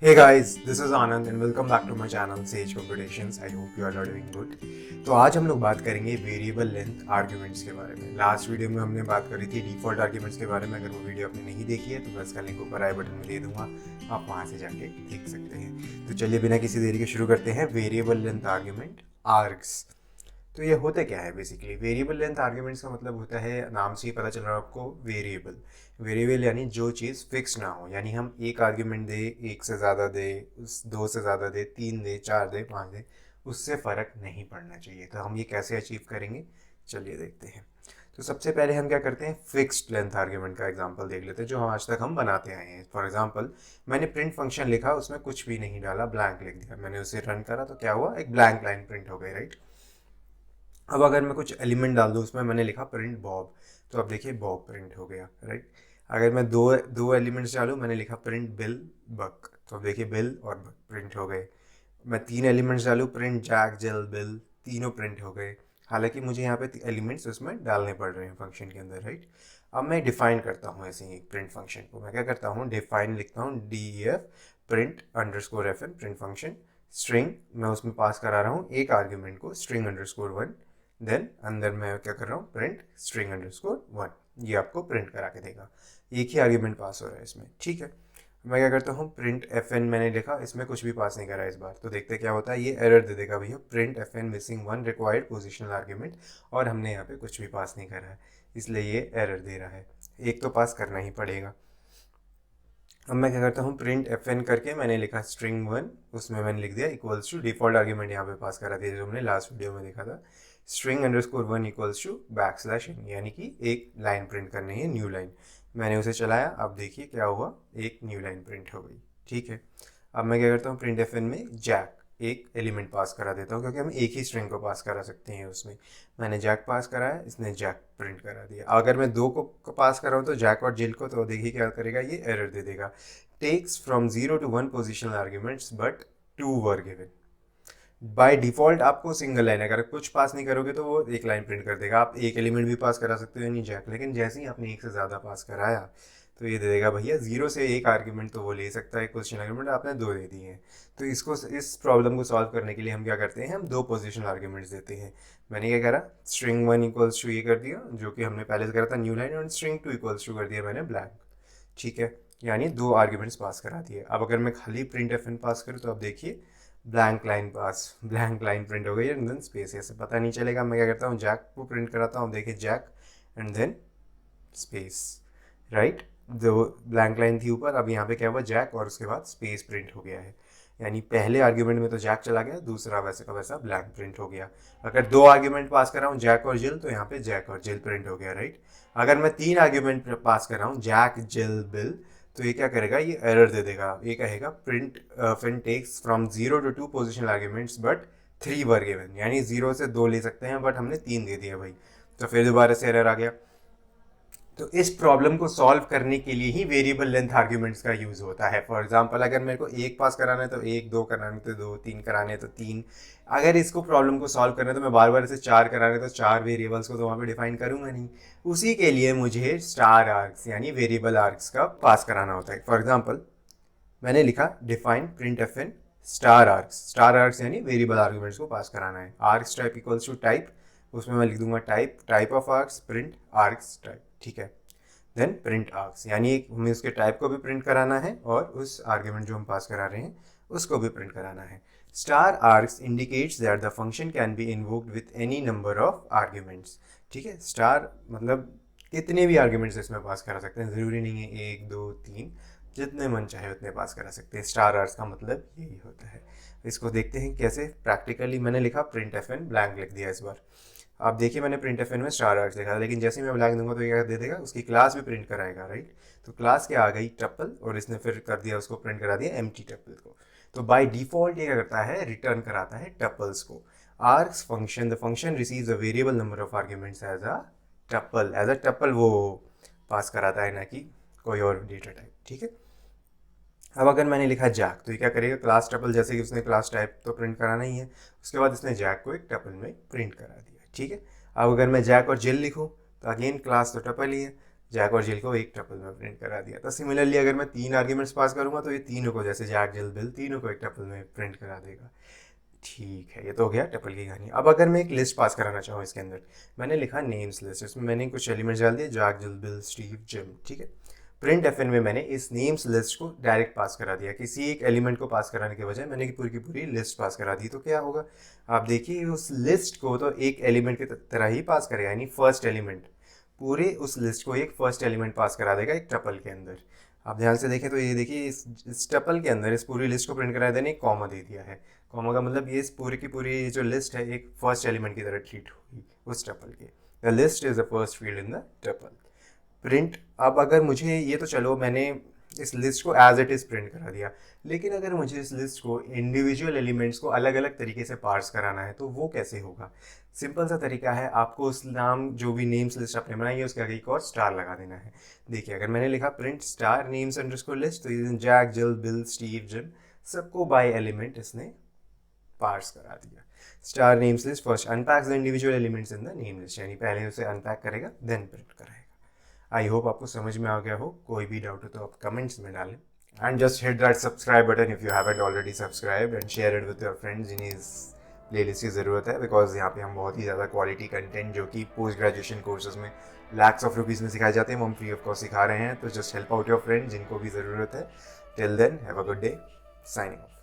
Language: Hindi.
Hey guys, this is Anand and welcome back to my channel Sage Computations. I hope you are doing good. तो आज हम लोग बात करेंगे वेरिएबल लेंथ आर्ग्यूमेंट्स के बारे में। लास्ट वीडियो में हमने बात करी थी डिफ़ॉल्ट आर्ग्यूमेंट्स के बारे में। अगर वो वीडियो आपने नहीं देखी है तो मैं इसका लिंक ऊपर आई बटन में दे दूंगा, आप वहाँ से जाके देख सकते हैं। तो चलिए बिना किसी देरी के शुरू करते हैं। वेरिएबल लेंथ आर्ग्यूमेंट आर्ग्स, तो ये होते क्या है बेसिकली। वेरिएबल लेंथ आर्ग्यूमेंट्स का मतलब होता है, नाम से ही पता चल रहा है आपको, वेरिएबल। वेरिएबल यानी जो चीज़ फिक्स ना हो, यानी हम एक आर्ग्यूमेंट दे, एक से ज़्यादा दे, दो से ज़्यादा दे, तीन दे, चार दे, पाँच दे, उससे फ़र्क नहीं पड़ना चाहिए। तो हम ये कैसे अचीव करेंगे, चलिए देखते हैं। तो सबसे पहले हम क्या करते हैं, फिक्स्ड लेंथ आर्ग्यूमेंट का एग्जांपल देख लेते हैं जो हम आज तक हम बनाते आए हैं। फॉर एग्जांपल, मैंने प्रिंट फंक्शन लिखा, उसमें कुछ भी नहीं डाला, ब्लैंक लिख दिया, मैंने उसे रन करा तो क्या हुआ, एक ब्लैंक लाइन प्रिंट हो गई, राइट। अब अगर मैं कुछ एलिमेंट डाल दूँ उसमें, मैंने लिखा प्रिंट बॉब, तो अब देखिए बॉब प्रिंट हो गया, राइट। अगर मैं दो दो एलिमेंट्स डालूँ, मैंने लिखा प्रिंट बिल बक, तो अब देखिए बिल और बक प्रिंट हो गए। मैं तीन एलिमेंट्स डालूँ, प्रिंट जैक जिल बिल, तीनों प्रिंट हो गए। हालांकि मुझे यहाँ पे एलिमेंट्स उसमें डालने पड़ रहे हैं फंक्शन के अंदर, राइट। अब मैं डिफाइन करता हूँ ऐसे ही प्रिंट फंक्शन को। मैं क्या करता हूँ, डिफाइन लिखता हूँ, DEF print underscore FN print function string, मैं उसमें पास करा रहा हूँ एक आर्ग्यूमेंट को, स्ट्रिंग अंडरस्कोर 1। देन अंदर मैं क्या कर रहा हूँ, प्रिंट स्ट्रिंग अंडरस्कोर 1, ये आपको प्रिंट करा के देगा। एक ही आर्ग्यूमेंट पास हो रहा है इसमें, ठीक है। मैं क्या करता हूँ, प्रिंट FN मैंने लिखा, इसमें कुछ भी पास नहीं करा इस बार, तो देखते क्या होता है, ये एरर दे देगा भैया, print FN missing one required positional argument, और हमने यहाँ पे कुछ भी पास नहीं करा है, इसलिए ये एरर दे रहा है। एक तो पास करना ही पड़ेगा। अब मैं क्या करता हूँ, प्रिंट FN करके मैंने लिखा स्ट्रिंग 1, उसमें मैंने लिख दिया इक्वल्स टू, डिफॉल्ट आर्ग्यूमेंट यहाँ पे पास करा दिया जो हमने लास्ट वीडियो में देखा था, string underscore 1 equals to \n, यानी कि एक लाइन प्रिंट करनी है, न्यू लाइन। मैंने उसे चलाया, अब देखिए क्या हुआ, एक न्यू लाइन प्रिंट हो गई, ठीक है। अब मैं क्या करता हूँ, प्रिंट FN में जैक एक एलिमेंट पास करा देता हूँ, क्योंकि हम एक ही स्ट्रिंग को पास करा सकते हैं उसमें। मैंने जैक पास कराया, इसने जैक प्रिंट करा दिया। अगर मैं दो को पास कराऊँ तो जैक और जिल को, तो देखिए क्या करेगा, ये एरर दे देगा, takes from 0 to 1 positional arguments but 2 were given. By default आपको सिंगल लाइन, अगर कुछ पास नहीं करोगे तो वो एक लाइन प्रिंट कर देगा। आप एक एलिमेंट भी पास करा सकते हो यानी जैक, लेकिन जैसे ही आपने एक से ज़्यादा पास कराया तो ये दे देगा भैया 0 से एक आर्ग्यूमेंट तो वो ले सकता है, क्वेश्चन आर्ग्यूमेंट आपने दो दे दिए हैं। तो इसको, इस प्रॉब्लम को सॉल्व करने के लिए हम क्या करते हैं, हम दो पोजिशनल आर्ग्यूमेंट्स देते हैं। मैंने क्या करा, स्ट्रिंग 1 इक्वल्स टू ये कर दिया, जो कि हमने पहले से करा था न्यू लाइन, और स्ट्रिंग 2 इक्वल्स टू कर दिया मैंने ब्लैंक, ठीक है। यानी दो आर्ग्यूमेंट्स पास करा दिए। अब अगर मैं खाली प्रिंट FN पास करूँ तो अब देखिए ब्लैंक लाइन पास, ब्लैंक लाइन प्रिंट हो गई है, एंड देन स्पेस, ऐसे पता नहीं चलेगा। मैं क्या करता हूँ, जैक को प्रिंट कराता हूँ, देखिए Jack and then space, right. जो ब्लैंक लाइन थी ऊपर, अब यहाँ पे क्या हुआ, जैक और उसके बाद स्पेस प्रिंट हो गया है। यानी पहले आर्ग्यूमेंट में तो जैक चला गया, दूसरा वैसे का वैसा ब्लैंक प्रिंट हो गया। अगर दो आर्ग्यूमेंट पास कर रहा हूँ, जैक और जिल, तो यहाँ पे जैक और जिल प्रिंट हो गया, राइट। अगर मैं तीन आर्ग्यूमेंट पास कर रहा हूँ, जैक जिल बिल, तो ये क्या करेगा, ये एरर दे देगा, ये कहेगा print fn takes from 0 to 2 positional arguments but 3 were given, यानी 0 से 2 ले सकते हैं बट हमने 3 दे दिया भाई। तो फिर दोबारा से एरर आ गया। तो इस प्रॉब्लम को सॉल्व करने के लिए ही वेरिएबल लेंथ आर्ग्यूमेंट्स का यूज़ होता है। फॉर एग्जांपल, अगर मेरे को एक पास कराना है तो एक, दो कराने तो दो, तीन कराने तो तीन। अगर इसको प्रॉब्लम को सॉल्व करना है तो मैं बार बार इसे चार कराने तो चार वेरिएबल्स को तो वहाँ पे डिफाइन करूँगा नहीं। उसी के लिए मुझे स्टार आर्क्स यानी वेरिएबल आर्क्स का पास कराना होता है। फॉर एग्जाम्पल, मैंने लिखा define print FN star args, star args यानी वेरिएबल आर्ग्यूमेंट्स को पास कराना है। Args type equals to type, उसमें मैं लिख दूंगा type of args print args type, ठीक है। देन प्रिंट आर्क्स, यानी हमें उसके टाइप को भी प्रिंट कराना है और उस आर्ग्यूमेंट जो हम पास करा रहे हैं उसको भी प्रिंट कराना है। Star arcs indicates that the function can be invoked with any number of arguments, ठीक है। स्टार मतलब कितने भी आर्ग्यूमेंट्स इसमें पास करा सकते हैं, ज़रूरी नहीं है एक दो तीन, जितने मन चाहे उतने पास करा सकते हैं। स्टार आर्क्स का मतलब यही होता है। इसको देखते हैं कैसे प्रैक्टिकली। मैंने लिखा प्रिंट FN ब्लैंक लिख दिया इस बार। आप देखिए मैंने प्रिंट FN में स्टार आर्ट्स लिखा था, लेकिन जैसे ही मैं ब्लैंक दूंगा तो ये क्या दे देगा, उसकी क्लास भी प्रिंट कराएगा, राइट। तो क्लास क्या आ गई, टपल, और इसने फिर कर दिया, उसको प्रिंट करा दिया एम्प्टी टपल को। तो बाय डिफॉल्ट ये क्या करता है, रिटर्न कराता है टपल्स को। Args function, the function receives a variable number of arguments as a tuple, as a tuple वो पास कराता है, ना कि कोई और डेटा टाइप, ठीक है। अब अगर मैंने लिखा जैक, तो ये क्या करेगा, क्लास टपल, जैसे कि उसने क्लास टाइप तो प्रिंट कराना ही है, उसके बाद इसने जैक को एक टपल में प्रिंट करा दिया, ठीक है। अब अगर मैं जैक और जिल लिखूँ तो अगेन क्लास तो टपल ही है, जैक और जिल को एक टपल में प्रिंट करा दिया। तो सिमिलरली अगर मैं 3 आर्ग्यूमेंट्स पास करूँगा तो ये तीनों को, जैसे जैक जिल बिल, तीनों को एक टपल में प्रिंट करा देगा। ठीक है, ये तो हो गया टपल की कहानी। अब अगर मैं एक लिस्ट पास कराना चाहूँ इसके अंदर, मैंने लिखा नेम्स लिस्ट, इसमें मैंने कुछ एलिमेंट्स डाल दिए, Jack Jill Bill Steve gym, ठीक है। प्रिंट एफ में मैंने इस नेम्स लिस्ट को डायरेक्ट पास करा दिया, किसी एक एलिमेंट को पास कराने के बजाय मैंने पूरी की पूरी लिस्ट पास करा दी। तो क्या होगा, आप देखिए उस लिस्ट को तो एक एलिमेंट की तरह ही पास करेगा, यानी फर्स्ट एलिमेंट, पूरे उस लिस्ट को एक फर्स्ट एलिमेंट पास करा देगा एक टपल के अंदर। आप ध्यान से देखें तो ये देखिए इस टपल के अंदर इस पूरी लिस्ट को प्रिंट कराया देने एक कॉमा दे दिया है। कॉमा का मतलब ये इस पूरी की पूरी जो लिस्ट है एक फर्स्ट एलिमेंट की तरह ट्रीट होगी उस टपल के। The list is the first field in the tuple. Print, अब अगर मुझे ये तो चलो मैंने इस लिस्ट को एज इट इज़ प्रिंट करा दिया, लेकिन अगर मुझे इस लिस्ट को इंडिविजुअल एलिमेंट्स को अलग अलग तरीके से पार्स कराना है तो वो कैसे होगा। सिंपल सा तरीका है, आपको उस नाम जो भी नेम्स लिस्ट आपने बनाई है उसके आगे एक और स्टार लगा देना है। देखिए अगर मैंने लिखा print star names underscore list, तो ये Jack Jill Bill Steve Jim सबको बाय एलिमेंट इसने पार्स करा दिया। Star names list first unpacks the individual elements in the name list, यानी पहले उसे अनपैक करेगा देन प्रिंट करेगा। आई होप आपको समझ में आ गया हो। कोई भी डाउट हो तो आप कमेंट्स में डालें, and just hit that subscribe button if you haven't already subscribed, and share it with your friends जिन्हें इस प्लेलिस्ट की ज़रूरत है, बिकॉज यहाँ पे हम बहुत ही ज़्यादा क्वालिटी कंटेंट जो कि पोस्ट ग्रेजुएशन कोर्सेज में लैक्स ऑफ रुपीज़ में सिखाए जाते हैं वो हम फ्री ऑफ कॉस्ट सिखा रहे हैं। तो just help out your friend जिनको भी ज़रूरत है। Till then have a good day, signing of.